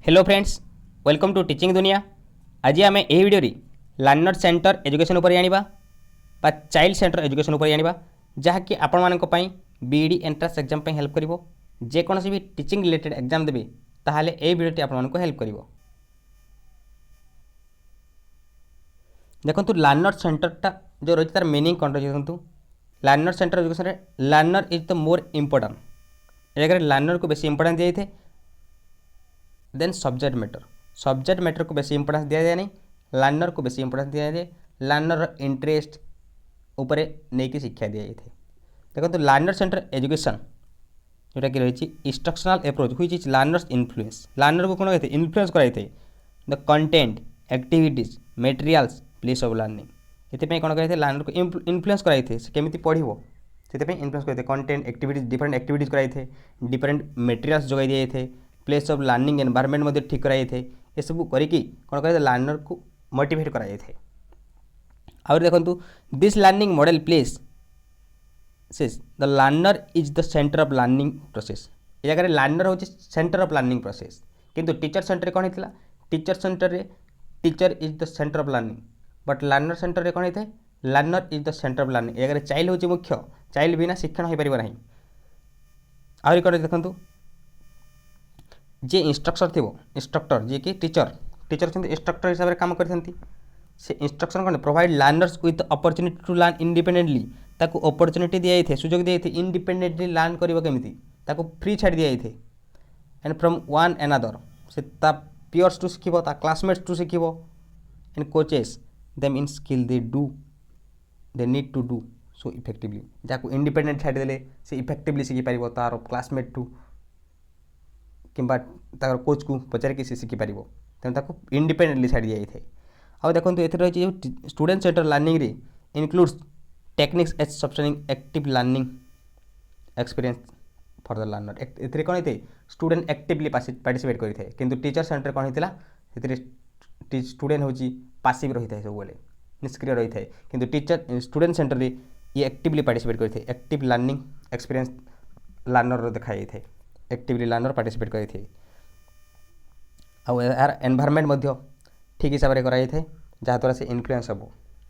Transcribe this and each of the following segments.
Hello friends, welcome to teaching Duniya. आज आम यही भिडियो लर्नर सेंटर एजुकेशन उपर जानिबा बा चाइल्ड सेंटर एजुकेशन उपर जानिबा जहाँकि आपण मानक पई बीईडी एंट्रेंस एग्जाम पे हेल्प करिवो। जे कोनोसी भी टीचिंग रिलेटेड एग्जाम देबे ताहाले एही भिडियोटी आपण मानक हेल्प करिवो। देखंतु लर्नर सेंटरटा जो रही तार मीनिंग कोन रही देखंतु। लर्नर सेंटर एजुकेशन रे learner is the more important. ए जगह लर्नर को बेसी इंपोर्टेंस दिया जाए। देन सब्जेक्ट मैटर को बेसी इंपोर्टेंस दिया जाए नहीं, लर्नर को बेसी इंपोर्टेंस दिया जाए। लर्नर इंटरेस्ट उपरे नहीं शिक्षा दी जाए। देखो लर्नर सेंटर एजुकेशन जोटा कि रही instructional approach which is learners influence. Learner को कौन कहते हैं? इन्फ्लुएंस कराई the content activities materials place of learning. ये कौन कहते हैं? लर्नर को इन्फ्लुएंस कराई थे केमी पढ़ो से इन्फ्लुएंस करते कंटेंट एक्टिविटीज डिफरेंट एक्टिविटीज कराई थे, डिफरेंट मेटेरियल्स जोगाई दिए थे, प्लेस ऑफ लर्निंग एनवायरमेंट ठीक कराई थे। ये सब करके कौन कहते लर्नर को मोटिवेट कराई थे। आउर देखंतु this learning model place says the learner is the centre of learning process. ये जगह लर्नर होची सेंटर ऑफ लर्निंग प्रोसेस, किंतु टीचर सेंटर कौन होता? टीचर सेंटर रे teacher is the centre of learning, but learner centre रे कौन होता है? Learner is the centre of learning. ये जगह चाइल्ड होची मुख्य, चाइल्ड बिना शिक्षण हो पारिबो नाही। आउर कौन देखंतु जे इंस्ट्रक्टर थी इंस्ट्रक्टर जी कि टीचर इंस्ट्रक्टर हिसाब से काम करते से इंस्ट्रक्शन कौन provide learners with opportunity to learn independently. ताको अपॉर्चुनिटी दिया थे, सुजोग दिए थे इंडिपेंडेंटली लर्न करिवो केमिति, ताको फ्री छाड़ दिया थे। एंड फ्रॉम वन एनादर से ता पियर्स टू शिखिबो, ता क्लासमेट्स टू शिखिबो। And coaches them in skill they need to do so effectively. जाको इंडिपेंडेंट छाड़ देले से इफेक्टिवली शिखि पारिबो तार क्लासमेट टू किंबा तार कोच को पचार कि शिखिपार तेनाली इंडिपेंडेंटली छाड़ दिया जाए। आउ देखो ये रही स्टूडेंट सेंटर लर्निंग रे includes techniques as sustaining active learning experience for the learner. ए कौन होते स्टूडेंट एक्टिवली पार्टिसिपेट करते हैं, किंतु टीचर सेंटर कौन होता से स्टूडेंट हूँ पासिव रही है, सब निष्क्रिय रही है। किंतु टीचर स्टूडेंट सेंटर रे ये एक्टिवली पार्टिसिपेट करते हैं। एक्टिव लर्निंग एक्सपीरियंस लर्नर देखा जाए थे, एक्टिवली लर्नर पार्टिसिपेट करते यार एनवायरमेंट ठीक हिसाब से कराई थे, जहाँद्वारा से इन्फ्लुएंस हम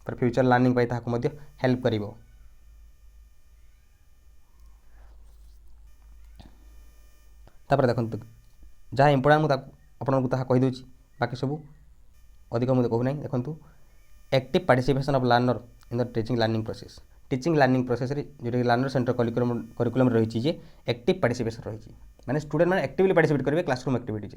फॉर फ्यूचर लर्निंग हेल्प कर। देखो जहाँ इंपोर्टाट मुझे कहीदे बाकी सब अधिक मुझे कहूना। देखो active participation of learner in the teaching learning process. Teaching learning process रे जो लर्नर सेंटर करिकुलम रही एक्टिव पार्टिसिपेशन रही माने स्टूडेंट मैंने एक्टिवली पार्टिसिपेट करेंगे classroom activities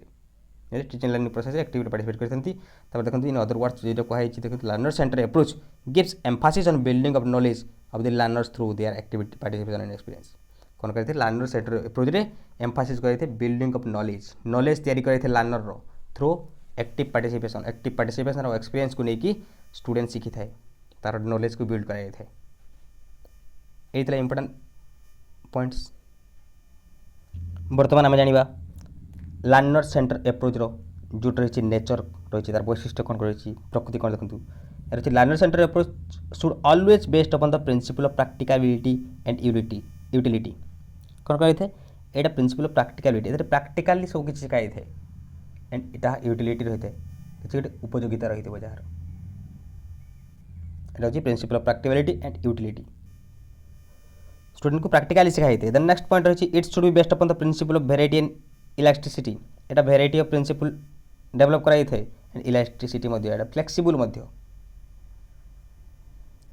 teaching learning process actively participate करते। देखो इन अदर वर्ड्स जो कहुई देखो learner centre approach gives Mphasis on building of knowledge of the learners through their activity participation and experience. कौन करते लर्नर सेंटर अप्रोच रे एम्फासिस करते building of knowledge तैयारी करते लर्नर थ्रू एक्टिव पार्टिसिपेशन और एक्सपीरियंस को लेकिन स्टूडेंट शिखी थाए तार नॉलेज को बिल्ड कराई थे। ये इंपोर्टेंट पॉइंट्स। बर्तमान आम जाना लर्नर सेंटर एप्रोच जो रही नेचर रही तार वैशिष्ट्य कौन रही प्रकृति कौन देखो रही learner centre approach should always based upon the principle of practicality and utility. कौन कही थे यहाँ प्रिंसिपल ऑफ प्रैक्टिकलिटी ये प्रैक्टिकली सब किसी शिखाई थे एंड यहाँ यूटिलिटी रही है किसी गोटे उपयोगिता रही है जार ये principle of practicality and utility student को प्रैक्टिकली सिखाई थे। देन नेक्स्ट पॉइंट रही it should be based upon the principle of variety and elasticity. यहाँ वेराइटी ऑफ प्रिंसिपल डेवलप कराई थे and elasticity flexible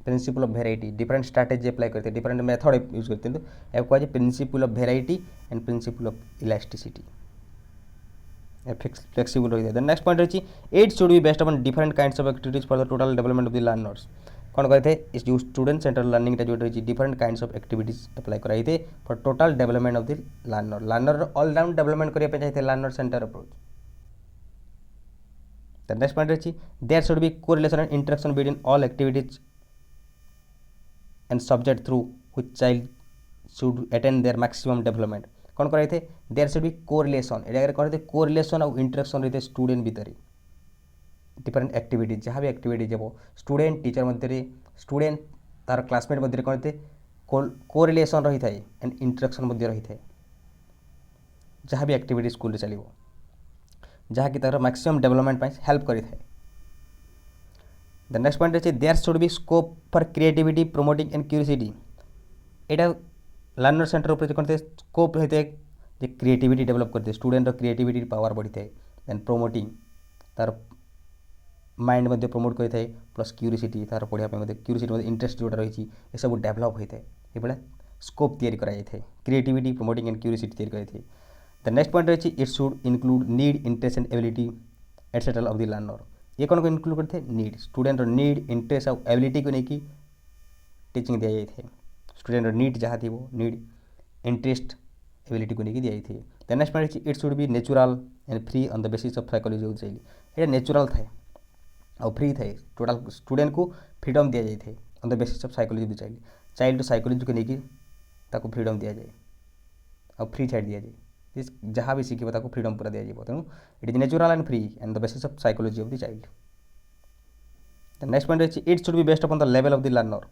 principle of variety different strategy apply करते different method use करते हैं कह principle of variety and principle of elasticity flexible रही है। Then next point रही it should be based upon different kinds of activities for the total development of the learners. कौन कहते इस जो स्टूडेंट सेंटर लर्निंग जो रही different kinds of activities apply कराई थे for total development of the learner all round development करने चाहिए learner centre approach. The next point रही there should be correlation and interaction between all activities and subject through which child should attain their maximum development. कौन कराई थे there should be correlation ये कहते correlation और interaction रही है student भितर डिफरेंट एक्टिविटीज जहाँ भी एक्टिविटीज हम स्टूडेंट टीचर मध्य स्टूडेंट तार क्लासमेट मध्य कौन थे कोरिलेशन रही है एंड इंटरेक्शन रही है जहाँ भी एक्टिविटी स्कूल चलो जहाँकि तार मैक्सिमम डेवलपमेंट हेल्प करें। द नेक्स्ट पॉइंट अच्छे there should be scope for creativity promoting and curiosity. यहाँ लर्नर सेंटर उपर कौन स्कोप होता है जे क्रिएटिविटी डेवलप करते स्टूडेंट क्रिएटिविटी पावर बढ़ी थाए देन प्रोमोटिंग तार माइंड मध्य प्रमोट करें प्लस क्यूरियोसिटी तार पढ़ाई क्यूरियोसिटी इंटरेस्ट जोटा रही है सब डेभलप होता है ये स्कोप तैयारी कराई थे क्रिएटिविटी प्रोमोटिंग एंड क्यूरियोसिटी तैयारी कराई थे। द नेक्स्ट पॉइंट रही it should include need interest and ability etcetera of the learner. ये कौन को इनक्लूड करते नीड स्टूडेंट नीड इंटरेस्ट और एबिलिटी को लेकिन टीचिंग दी जाए थे स्टूडेंट नीड जहाँ थी वो नीड इंटरेस्ट एबिलिटी को लेकिन दी जाए थे। The next point it should be natural and free on the basis of psychology चाहिए ये नेचुरल थाए और फ्री थाए टोटाल स्टूडेंट को फ्रीडम दि जाए थे on the basis of psychology child child to psychology को लेकिन ताको फ्रीडम दि जाए और फ्री छाड़ दि जाए जहाँ भी शिखे ताको फ्रीडम पूरा दि जाए तेणु it is natural and free and the basis of psychology of the child. The next point रही it should be based upon the level of the learner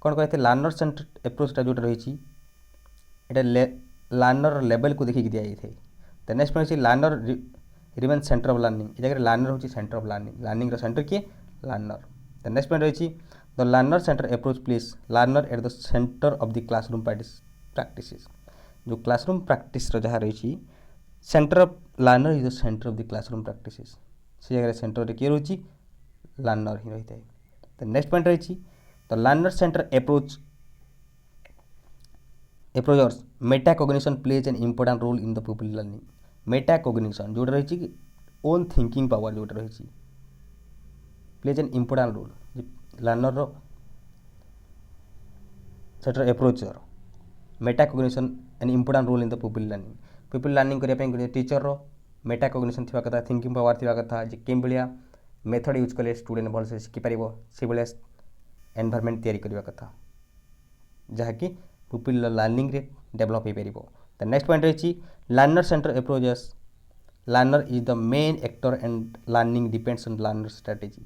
कौन कहते लर्नर सेंटर एप्रोचटा जोटा रही लर्नर लेवल को देखिए दिखाई थे। The next point learner remain centre of learning ये जगह लर्नर हूँ centre of learning learning centre किए लर्नर। द नेक्स्ट पॉइंट रही the learner centre approach place learner at the centre of the classroom practice जो classroom practice जहाँ रही centre of learner is the centre of the classroom practice से जगह centre किए रही learner ही रही है। द नेक्स्ट पॉइंट रही द लर्नर सेंटर एप्रोचर्स meta cognition plays an important role in the people learning. Meta cognition जोटा रही ओन थिंकिंग पावर जोटा रही plays an important role learner centre एप्रोचर meta cognition an important role in the people learning करने teacher meta cognition थी कथा thinking power थी कथा कि भाया मेथड यूज कले स्टूडेंट भलसे शिखिपार से भाया एनवायरनमेंट तैयारी करने कथा जहाँकि पीपल लर्निंग रे डेवलप हो पार। द नेक्स्ट पॉइंट रही learner centre approaches learner is the main actor and learning depends on learner strategy.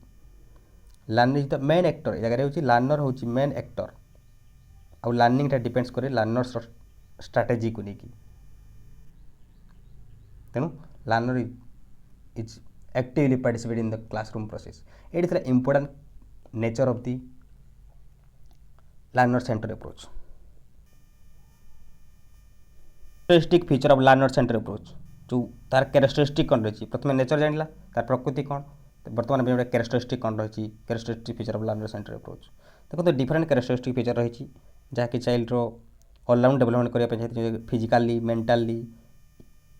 Learner is the main actor जगह हूँ लर्नर हूँ मेन एक्टर और लर्निंग डिपेंड्स करे लर्नर स्ट्रेटेजी को लेकिन तेणु learner is actively participate in the classroom process ये थी important nature of the learner centre approach. Characteristic feature of learner centre approach जो तार कैरेक्टरिस्टिक कौन रही प्रथम नेचर जाना तार प्रकृति कौन बर्तमान गोटे कैरेक्टरिस्टिक कौन रही characteristic feature of learner centre approach देखो डिफरेंट कैरेक्टरिस्टिक फीचर रही जहाँकि चाइल्ड ऑलराउंड डेवलपमेंट करने फिजिकाली मेंटाली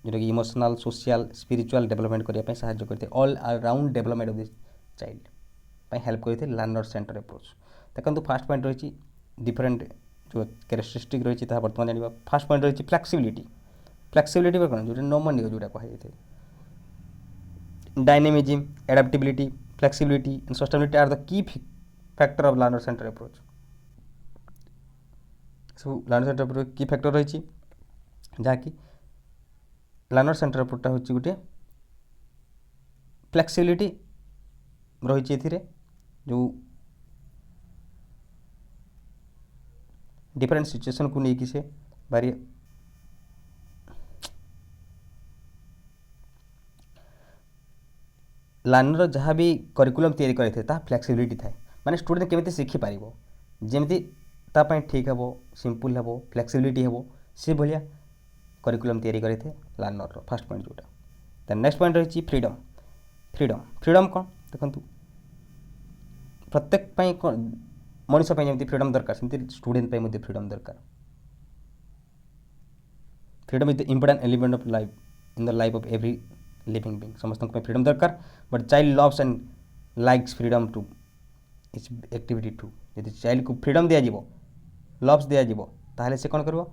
जोटा कि इमोशनल सोशल स्पिरिचुअल डेवलपमेंट करने साहाय्य करते all around development of the child help करते लर्नर सेंटर अप्रोच। देखो फास्ट पॉइंट रही डिफरेंट जो कैरेक्टरिस्टिक रही बर्तमान जाना फास्ट पॉइंट रही फ्लेक्सिबिलिटी फ्लेक्सिबिलिटी कौन जो नॉमन जोटा कहुए dynamism adaptability flexibility and sustainability are the key factor of learner centre approach. सब learner centre approach key factor रही जहाँकि लर्नर सेंटर अप्रोचटा हूँ गोटे फ्लेक्सिबिलिटी रही जो डिफरेंट सिचुएशन को लेकिन से बारी लर्नर जहाँ भी करिकुलम तैयारी करते फ्लेक्सिबिलिटी थाए माने स्टूडेंट केमी शिखिपार जमी तापाई ठीक हे सिंपल हे फ्लेक्सिबिलिटी हे से भाया करिकुलम तैयारी करते लर्नर फास्ट पॉइंट जोटा। द नेक्स्ट पॉइंट रही फ्रीडम फ्रीडम फ्रीडम कौन देखो प्रत्येक मनीष जमी फ्रीडम दरकार सेमती स्टूडेंट फ्रीडम दरकार freedom is the important element of life in the life of every living being समस्त फ्रीडम दरकार but child loves and likes freedom to its activity to यदि चाइल्ड को फ्रीडम दि जाव लव्स दि जाव ताहले से कौन कर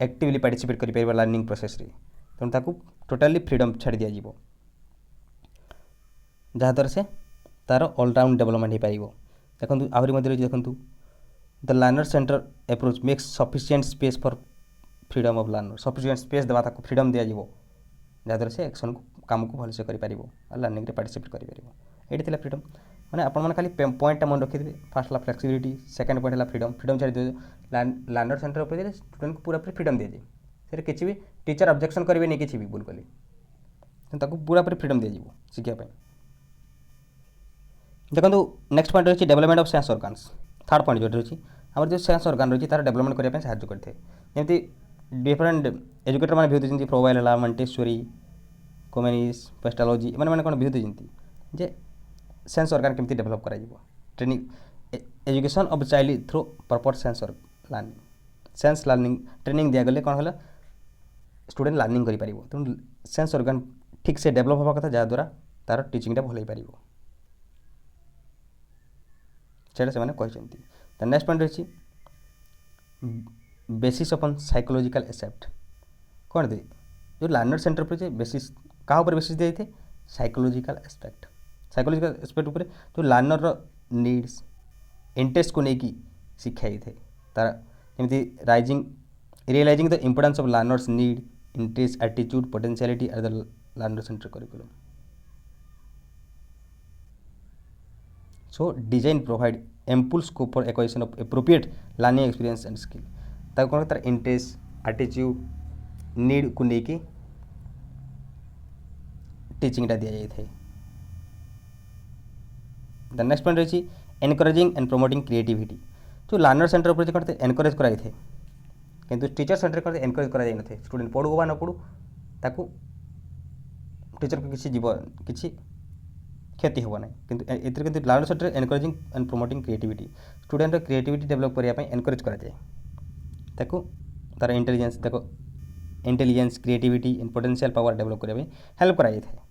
एक्टिवली पार्टिसिपेट कर लर्निंग प्रोसेस रे तेणु ताकू टोटाली फ्रीडम छाड़ दि जाव जहाँद्वारा से तार ऑलराउंड डेवलपमेंट हो पार। देखो आहरी मध्य देखो the learner centre approach makes sufficient space for freedom of learner sufficient space देवा ताको फ्रीडम दि जाव जहाँद्वारा से एक्शन को काम को भलसे कर लर्निंग पार्टिसिपेट कर ये फ्रीडम मैंने आपने खाली पॉइंटा मन रखिए फास्ट है फ्लेक्सिबिलिटी सेकेंड पॉइंट है फ्रीडम फ्रीडम छाड़ दिए लर्नर सेंटर स्टूडेंट को पूरा फ्रीडम दि जाए किसी भी टीचर ऑब्जेक्शन करेंगे किसी भी भूल कले ताको पूरा पूरी फ्रीडम दिया जीवो शिखिया पे। देखो नेक्स्ट पॉइंट रही development of sense organs. Third point जो रही आम जो सेंस ऑर्गन रही तार डेवलपमेंट करने साहाଯ୍य करते जमी डिफरेंट एजुकेटर मैंने भी होती प्रोवाइल है मल्टेश्वरी कोमेनिस पेस्टालोजी मैंने कौन भी होती जे सेंस ऑर्गन केमती डेभलप करा training education of child through proper sense learning sense learning training दिगले कौन है स्टूडेंट लर्निंग कर तेणु सेंस ऑर्गन ठीक से डेभलप हवा कथा जहाँद्वारा तार टीचिंगटा भल हो सेटा से कहते। नेक्स्ट पॉइंट रही बेसिस अपन साइकोलॉजिकल एसेप्ट कौन दे जो लर्नर सेंटर पर बेसिस क्या बेसिस दिए थे साइकोलॉजिकल एस्पेक्ट साइकोलॉजिकल एस्पेक्ट उपर जो लर्नर नीड्स इंटरेस्ट को लेकिन शिखाई थे तार जमी rising realising the importance of learners need interest attitude potentiality at the learner centre curriculum. So design provide ample scope for acquisition of appropriate learning experience and skill तार कौन तार interest attitude need को लेकिन टीचिंगटा दि जाए। The next point रही encouraging and promoting creativity जो learner centre पर कहते एनकरेज कराई थे किंतु टीचर सेंटर कहते एनकरेज करा जाए थे स्टूडेंट पढ़ू बा न पढ़ू ताकू टीचर को किसी जीव किसी क्षति हो ना किंतु एतिर किंतु learner centre encouraging and promoting creativity student creativity develop करने एनकरेज करा जाए ताकू तार इंटेलिजेंस देखो intelligence creativity and potential power develop करने हेल्प कराई थे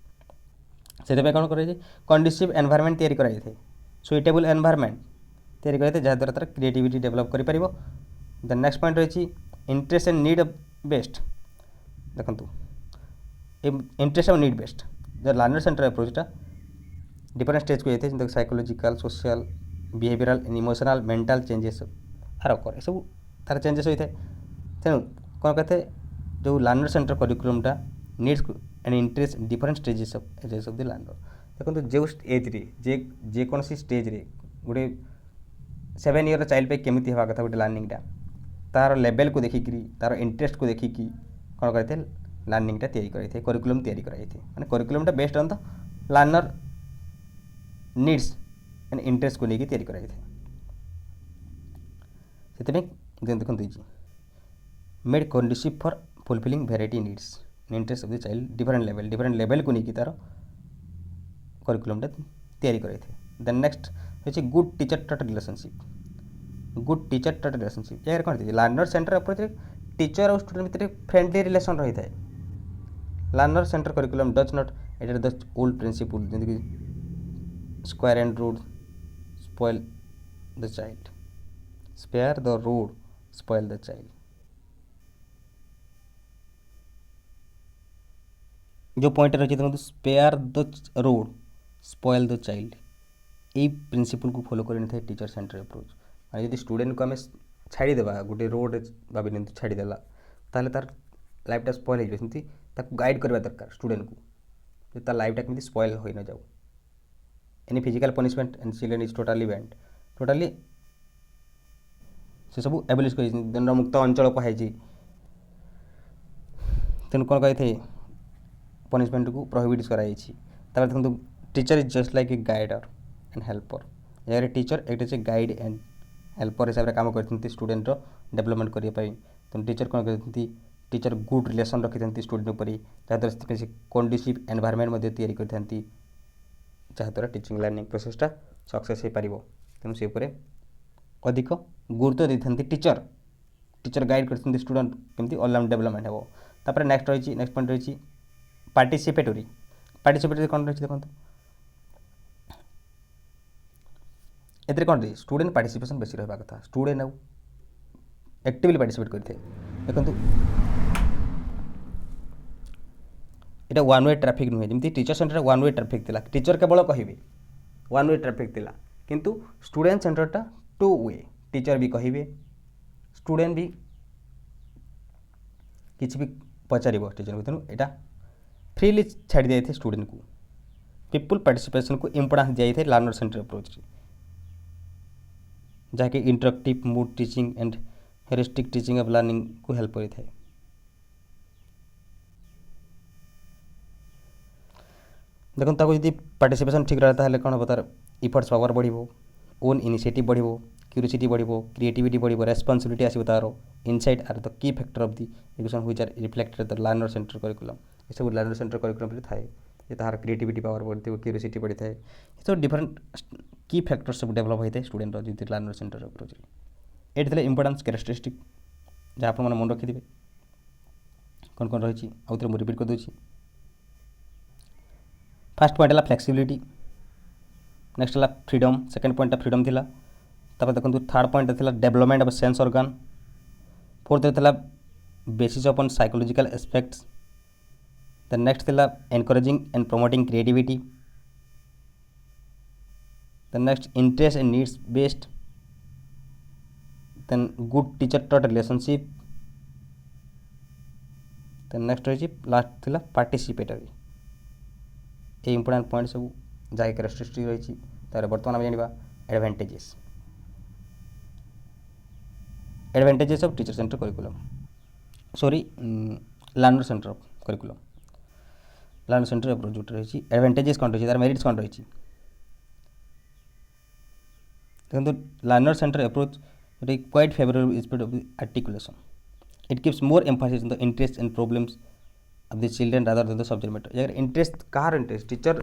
से कौन कर कंडुसिव एनवायरनमेंट तैयारी कराई थे सुइटेबल एनवायरनमेंट तैयारी करते जहाँद्वारा तार क्रिएटिविटी डेवलप कर। द नेक्स्ट पॉइंट रही इंटरेस्ट एंड नीड बेस्ट देखो इंटरेस्ट और नीड बेस्ट जो लर्नर सेंटर अप्रोचटा डिफरेंट स्टेज को जाते psychological social behavioural and emotional mental changes are कर सब तार चेंजेस होता है तेणु कौन कहते जो लर्नर सेंटर करिकुलमटा needs and interest different stages of ages of the learner देखो जो एज रे जेकोसी स्टेज रे गोटे 7 ईयर चाइल्ड पे केमी हवा कथा गोटे लर्निंगटा तार लेवल को देखिकी तार इंटरेस्ट को देखिकी कौन करते लर्निंगटा तैयारी करते करिकुलम तैयारी करते माने करिकुलमटा based on the learner needs and interest को लेकिन तैयारी करते से देखो made conducive for fulfilling variety needs interest of the child different level को लेकिन तार करिकुलमटा तैयारी करते। देन नेक्स्ट होची गुड टीचर टट रिलेशनशिप यार कौन लर्नर सेंटर अप्रोच टीचर और स्टूडेंट भितर फ्रेंडली रिलेशन रही है। Learner centre curriculum does not added the old principle जैसे square and root spoil the child spare the rod spoil the child जो point रही देखो spare the rod spoil the child ये principle को follow कर teacher centre approach माने यदि student को आम छाड़ीदेवा गोटे रोड भाई छाड़ीदेला ताहले तार लाइफटा स्पॉइल हो सेमती गाइड करवा दरकार स्टूडेंट को तार लाइफटा केमती स्पॉइल हो न जाऊ any physical punishment and children is totally band totally से सब एबलिश कर दंडमुक्त अंचल कहुई तेणु कौन कही पनिशमेंट को प्रोहिबिट कराई देखो teacher is just like a guider and helper यार टीचर एक गाइड एंड हेल्पर हिसाब से काम करते स्टूडेंट डेवलपमेंट करने तेणु टीचर कौन करते टीचर गुड रिलेसन रखी स्टूडेंट उपर जहाँद्वारा से कंडुसिव एनवायरनमेंट तैयारी करते जहाँद्वारा टीचिंग लर्निंग प्रोसेसटा सक्सेस हो पार तेणु से अधिक गुरुत्व देते टीचर गाइड करते स्टूडेंट केमती ऑलराउंड डेवलपमेंट हो। तापर नेक्स्ट पॉइंट रही पार्टिसिपेटरी कौन रही देखो एथिरे कौन रही स्टूडेंट पार्टिसिपेशन बेसी रहा कथा स्टूडेंट आउ एक्टिवली पार्टिसिपेट करते देखो ये वन वे ट्राफिक नुहे जमी teacher centre one way traffic थिला टीचर केवल कहे वन वे ट्राफिक थिला किंतु स्टूडेंट सेंटरटा टू वे टीचर भी कहे स्टूडेंट भी किसी भी पचार टीचर को तेणु यहाँ फ्रीली छाड़ी दिए थे स्टूडेंट को पीपुल पार्टिसिपेशन को इम्पोर्टेंस दिए थे लर्नर सेंटर अप्रोच जहाँकि interactive mood teaching and heuristic teaching of learning को हेल्प करें। देखो ताको यदि पार्टिसिपेशन ठीक रहता है कौन हम तार इफर्ट्स पावर बढ़ो, ओन इनिशिएटिव बढ़ो, क्यूरियोसिटी बढ़ो, क्रिएटिविटी बढ़ो, रेस्पॉन्सिबिलिटी आसो तार, insight are the key factor of the education which are reflected the learner centre curriculum. ये सब लर्नर सेंटर करिकुलम थाए ये तार क्रिएटिविटी पावर बढ़ो, क्यूरियोसिटी बढ़ी थाए, ये सब डिफरेंट की फैक्टर सब डेभलप होता है स्टूडेंट जो लर्नर सेंटर अप्रोच। ये थे इंपोर्टेंस कैरेक्टरिस्टिक जहाँ आप मन रखिथे कौन कौन रही आउ थे रिपीट कर दूसरी। फास्ट पॉइंट है फ्लेक्सिबिलिटी, नेक्स्ट है फ्रीडम, सेकेंड पॉइंट फ्रीडम थिला, तापर देखो थर्ड पॉइंट थिला development of sense organ, fourth थिला basis upon psychological aspects, then next थिला encouraging and promoting creativity, then next interest and needs based, then good teacher taught relationship, then next रही last थिला participatory. ये important point सब जहाँ characteristic रही तार बर्तमान आम जाना advantages. Advantages of teacher centre curriculum sorry learner centre curriculum, learner centre approach जो रही एडवांटेजेस कौन रही तार मेरिट्स कौन रही देखो learner centre approach quite favourable speed of the articulation, it gives more Mphasis in the interest and problems of the children rather than the subject matter. यार interest कहार interest teacher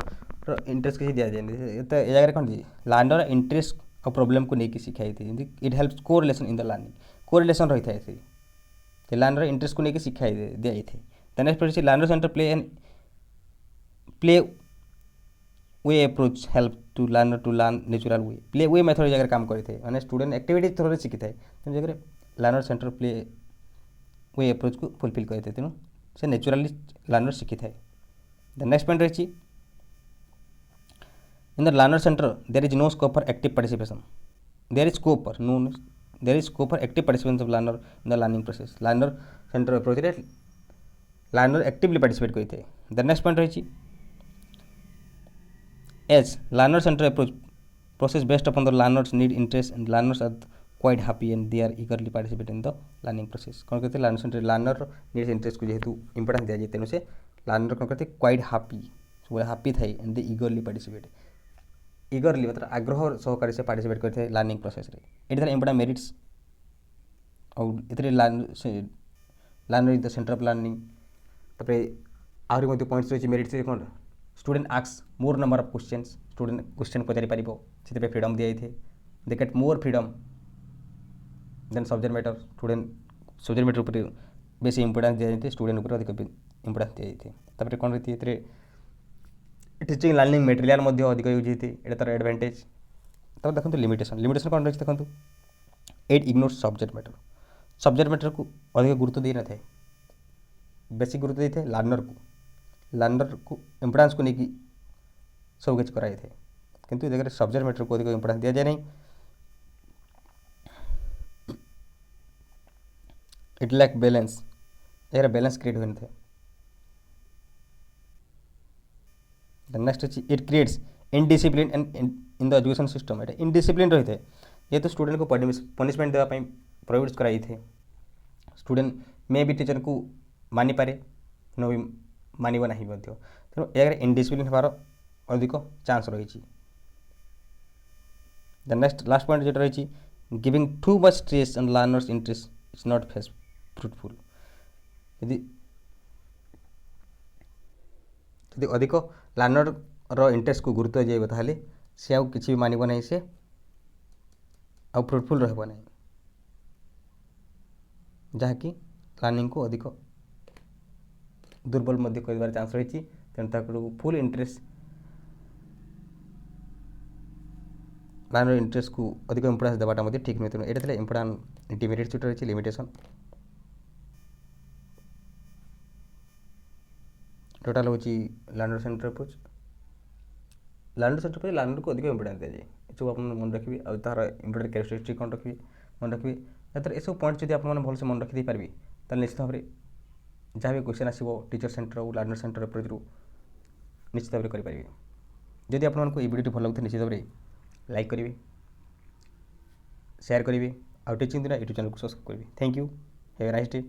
interest किसी दिया जाए तो ये जगह कौन जी लर्नर इंटरेस्ट और problem को लेकिन शिखाई थी, इट हेल्प्स को रिलेशन इन द लर्निंग, को रिलेशन रही था ऐसे लर्नर इंटरेस्ट को लेकिन शिखाई दिया जाए थे। Next learner centre play way approach help to learn natural way, play way method जगह काम करते मैंने स्टूडेंट एक्टिविटी थ्रू शिखी थाए तेणु जगह learner centre play way approach को फुलफिल करते तेणु से नेचुराली लर्नर शिखी थाए। द नेक्स्ट पॉइंट रही in the learner centre there is no scope for active participation, there is scope for no there is scope for active participation of learner in the learning process. Learner centre approach learner actively participate करते हैं। The next point रही as learner centre approach process based upon the learners need interest and learners are quite happy and they are eagerly participate in the learning process। कौन कहते हैं learner centre learner needs interest को जेहेतु importance दिया जाए तेणु से learner कौन कहते हैं क्वाइट हापी सब हापी थाए and they eagerly participate, eagerly मतलब आग्रह सहकारी से पार्टिसिपेट करते हैं लर्निंग प्रोसेस रे। ये इंपोर्टेंट मेरिट्स और ये learner in the centre of learning आहरी मध्य पॉइंट्स रही मेरिट्स कौन student ask more number of questions, student question पचारि पार से फ्रीडम दिए थे, they get more freedom then subject matter, student subject matter पर बेस इंपोर्टेंस दिया जाए स्टूडेंट उपर अधिक इंपोर्टेंस दिया जाए। कौन रही टीचिंग लर्निंग मटेरियल अधिक यूज होते ये तार एडवांटेज। तब देखो लिमिटेशन, लिमिटेशन कौन रही देखो एट इग्नोर सब्जेक्ट मैटर को अधिक गुरुत्व दे न था, बेसिक गुरुत्व देते थे लर्नर को इम्पोर्टेंस को लेकिन सब किसी कराई थे किंतु जगह सब्जेक्ट मैटर को अधिक इम्पोर्टेंस दिया जाए नहीं। इट लैक बैलेंस, जगह बैलेंस क्रिएट हुए थे। नेक्स्ट अच्छी it creates indiscipline and in the education system, ये इनडिसिप्लिन रही थे ये तो स्टूडेंट को पनिशमेंट देवाई प्रोहिबिट कराई थे, स्टूडेंट मे भी टीचर को मानि पारे न भी मानव ना तेणु ये इनडिसिप्लिन होवार अधिक चांस रही। द नेक्स्ट लास्ट पॉइंट जो रही giving too much stress and learners interest is not face fruitful, यदि अधिक लर्नर रो इंटरेस्ट को गुरुत्व दिए ताहले सी आउ किसी भी मानव ना से आउ फ्रुटफुल रहा ना जहाँकि लर्निंग को अधिक दुर्बल कर चांस रही तेणु फुल इंटरेस्ट लर्नर इंटरेस्ट को अधिक इंपोर्टेंस देवाटा ठीक नुहे तेणु ये इंपोर्टेंट डिमेरिट्स जो रही लिमिटेशन। टोटाल हूँ लर्नर सेंटर अप्रोच लर्नर को अधिक इंपोर्टेंस दिया जाए सब आप मन रखिए और तार इंपोर्टेंट कैरेक्टरिस्टिक कौन रखिए मन रखिए ये सब पॉइंट जब आप भलसे मन रखी पारे तो निश्चित भाव में जहाँ भी क्वेश्चन आसो टीचर सेंटर और लर्नर सेंटर अप्रोच रू निश्चित भाव में करेंगे। जदि आपको ये वीडियो भल लगे निश्चित भाव में लाइक करेंगे, शेयर करेंगे और टीचिंग दिन यूट्यूब चैनल को सब्सक्राइब करेंगे। Thank you, have a nice day.